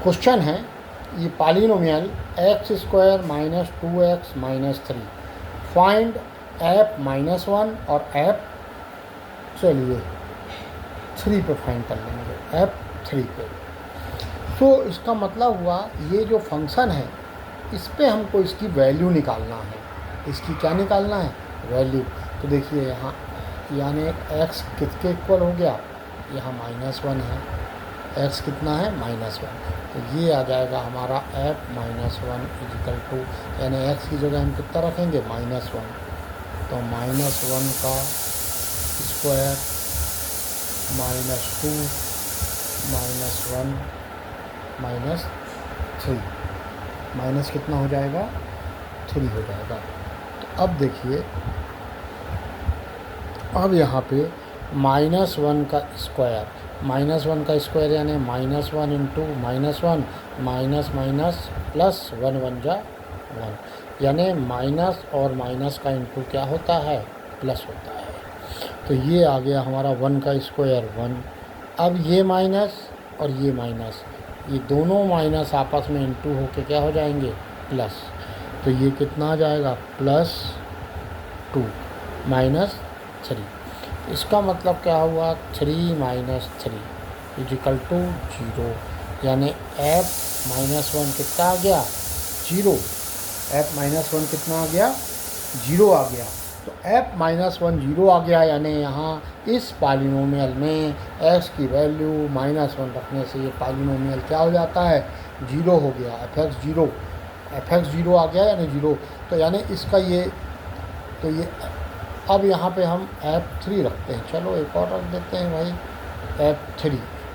Question है ये polynomial x square minus 2x minus 3, find F minus 1 और F, चलिए 3 पे फाइंड कर लेंगे, एफ 3 पे। तो इसका मतलब हुआ ये जो फंक्शन है इस पे हमको इसकी वैल्यू निकालना है। इसकी क्या निकालना है? वैल्यू। तो देखिए यहाँ यानी x किसके इक्वल हो गया? यहाँ -1 है, x कितना है? -1। तो ये आ जाएगा हमारा f -1 इजिकल टू, यानी x की जगह हम कितना रखेंगे? -1। तो -1 का स्क्वायर -2 -1 -3, माइनस कितना हो जाएगा? 3 हो जाएगा। तो अब देखिए, अब यहाँ पे -1 का स्क्वायर, -1 का स्क्वायर यानी -1 इंटू -1, माइनस माइनस प्लस 1 1 जा 1, यानी माइनस और माइनस का इंटू क्या होता है? प्लस होता है। तो ये आ गया हमारा 1 का स्क्वायर 1। अब ये माइनस और ये माइनस, ये दोनों माइनस आपस में इंटू होके क्या हो जाएंगे? प्लस। तो ये कितना आ जाएगा? +2 -3। इसका मतलब क्या हुआ? 3 - 3 इजिकल टू 0, यानी f -1 कितना आ गया? 0। f -1 कितना आ गया? 0 आ गया। तो f -1 0 आ गया, यानी यहाँ इस पॉलिनोमियल में x की वैल्यू -1 रखने से ये पॉलिनोमियल क्या हो जाता है? 0 हो गया। fx 0 आ गया यानी 0। तो यानी इसका ये, तो ये अब यहाँ पे हम f3 रखते हैं। चलो एक और रख देते हैं भाई,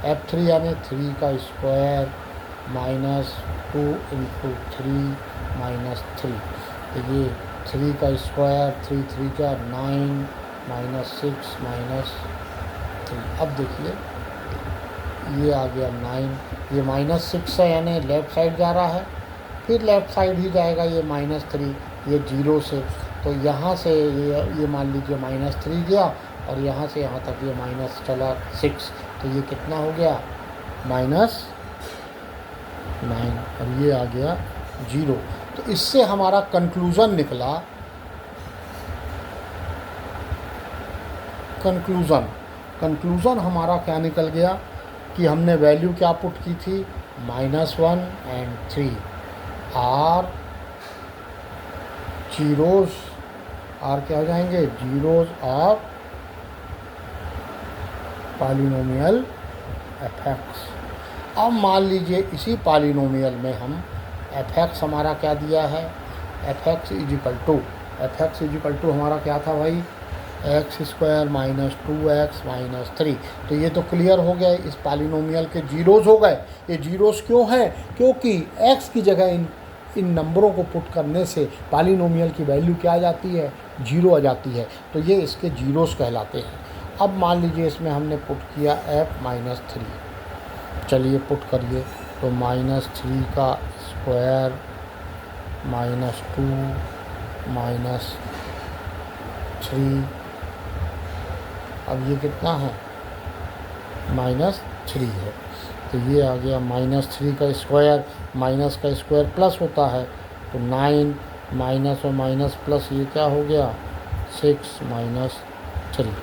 f3 यानी 3 का स्क्वायर -2 इंटू 3 -3। तो ये 3 का स्क्वायर 3 3 का 9 -6 -3। अब देखिए ये आ गया 9, ये -6 है यानी लेफ़्ट साइड जा रहा है, फिर लेफ़्ट साइड ही जाएगा ये -3, ये 0 से। तो यहाँ से ये मान लीजिए -3 गया, और यहाँ से यहाँ तक ये माइनस चला 6, तो ये कितना हो गया? -9, और ये आ गया 0। तो इससे हमारा कंक्लूज़न निकला, कंक्लूज़न हमारा क्या निकल गया कि हमने वैल्यू क्या पुट की थी? -1 एंड 3 आर जीरोज़, आर क्या हो जाएंगे? Zeros of polynomial fx। अब मान लीजिए इसी पॉलिनोमियल में हम fx हमारा क्या दिया है? fx इजिकल टू हमारा क्या था भाई? x² -2x -3। तो ये तो क्लियर हो गया, इस पॉलिनोमियल के जीरोज़ हो गए। ये जीरोज़ क्यों हैं? क्योंकि x की जगह इन नंबरों को पुट करने से पॉलिनोमियल की वैल्यू क्या आ जाती है? 0 आ जाती है। तो ये इसके जीरोज़ कहलाते हैं। अब मान लीजिए इसमें हमने पुट किया f -3, चलिए पुट करिए। तो -3 का स्क्वायर -2 -3, अब ये कितना है? -3 है। तो ये आ गया -3 का स्क्वायर, माइनस का स्क्वायर प्लस होता है, तो 9 माइनस और माइनस प्लस, ये क्या हो गया? 6 -3।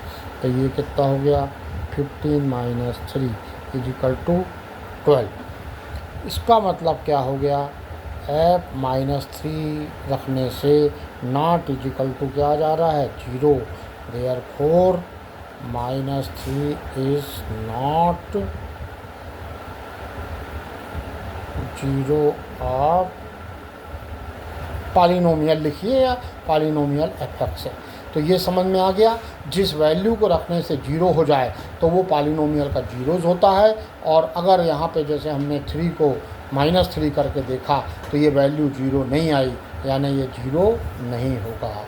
तो ये कितना हो गया? 15 - 3 इजिकल टू 12। इसका मतलब क्या हो गया? f -3 रखने से नॉट इजिकल टू क्या जा रहा है? 0। Therefore -3 is not 0 of polynomial, लिखिए, या पॉलिनोमियल fx है। तो ये समझ में आ गया, जिस वैल्यू को रखने से 0 हो जाए तो वो पॉलिनोमियल का जीरोज़ होता है। और अगर यहाँ पे जैसे हमने 3 को -3 करके देखा तो ये वैल्यू 0 नहीं आई, यानी ये 0 नहीं होगा।